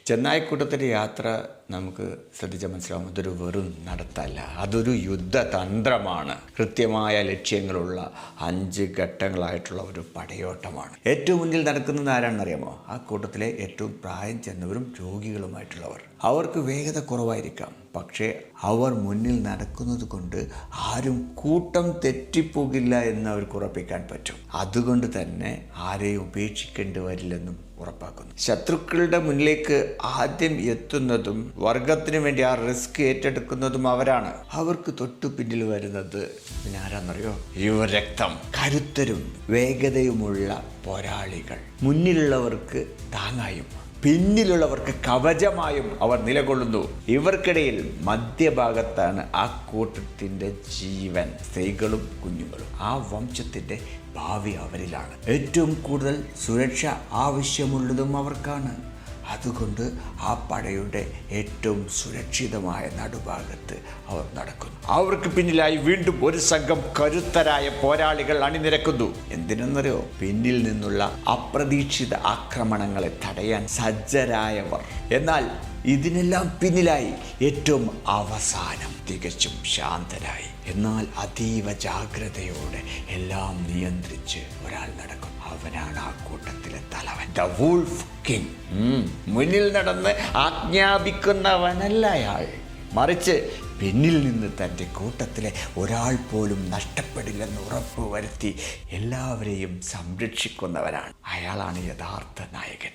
ചെന്നായിക്കൂട്ടത്തിൻ്റെ യാത്ര നമുക്ക് ശ്രദ്ധിച്ചാൽ മനസ്സിലാവും. അതൊരു വെറും നടത്തല്ല, അതൊരു യുദ്ധതന്ത്രമാണ്. കൃത്യമായ ലക്ഷ്യങ്ങളുള്ള 5 ഘട്ടങ്ങളായിട്ടുള്ള ഒരു പടയോട്ടമാണ്. ഏറ്റവും മുന്നിൽ നടക്കുന്നത് ആരാണെന്നറിയാമോ? ആ കൂട്ടത്തിലെ ഏറ്റവും പ്രായം ചെന്നവരും രോഗികളുമായിട്ടുള്ളവർ. അവർക്ക് വേഗത കുറവായിരിക്കാം, പക്ഷേ അവർ മുന്നിൽ നടക്കുന്നത് കൊണ്ട് ആരും കൂട്ടം തെറ്റിപ്പോകില്ല എന്ന് അവർക്ക് ഉറപ്പിക്കാൻ പറ്റും. അതുകൊണ്ട് തന്നെ ആരെയും ഉപേക്ഷിക്കേണ്ടി വരില്ലെന്നും ഉറപ്പാക്കുന്നു. ശത്രുക്കളുടെ മുന്നിലേക്ക് ആദ്യം എത്തുന്നതും വർഗത്തിന് വേണ്ടി ആ റിസ്ക് ഏറ്റെടുക്കുന്നതും അവരാണ്. അവർക്ക് തൊട്ടു പിന്നിൽ വരുന്നത് പിന്നെ ആരാന്നറിയോ? യുവരക്തം, കരുത്തരും വേഗതയുമുള്ള പോരാളികൾ. മുന്നിലുള്ളവർക്ക് താങ്ങായും പിന്നിലുള്ളവർക്ക് കവചമായും അവർ നിലകൊള്ളുന്നു. ഇവർക്കിടയിൽ മധ്യഭാഗത്താണ് ആ കൂട്ടത്തിൻ്റെ ജീവൻ, സ്ത്രീകളും കുഞ്ഞുങ്ങളും. ആ വംശത്തിൻ്റെ ഭാവി അവരിലാണ്. ഏറ്റവും കൂടുതൽ സുരക്ഷ ആവശ്യമുള്ളതും അവർക്കാണ്. അതുകൊണ്ട് ആ പടയുടെ ഏറ്റവും സുരക്ഷിതമായ നടുഭാഗത്ത് അവർ നടക്കുന്നു. അവർക്ക് പിന്നിലായി വീണ്ടും ഒരു സംഘം കരുത്തരായ പോരാളികൾ അണിനിരക്കുന്നു. എന്തിനെന്നറിയോ? പിന്നിൽ നിന്നുള്ള അപ്രതീക്ഷിത ആക്രമണങ്ങളെ തടയാൻ സജ്ജരായവർ. എന്നാൽ ഇതിനെല്ലാം പിന്നിലായി ഏറ്റവും അവസാനം തികച്ചും ശാന്തരായി, എന്നാൽ അതീവ ജാഗ്രതയോടെ എല്ലാം നിയന്ത്രിച്ച് ഒരാൾ നടക്കും. അവനാണ് ആ കൂട്ടത്തിലെ തലവൻ, ദ വൂൾഫ് കിങ്. മുന്നിൽ നടന്ന് ആജ്ഞാപിക്കുന്നവനല്ല അയാൾ, മറിച്ച് പിന്നിൽ നിന്ന് തൻ്റെ കൂട്ടത്തിലെ ഒരാൾ പോലും നഷ്ടപ്പെടില്ലെന്ന് ഉറപ്പുവരുത്തി എല്ലാവരെയും സംരക്ഷിക്കുന്നവനാണ്. അയാളാണ് യഥാർത്ഥ നായകൻ.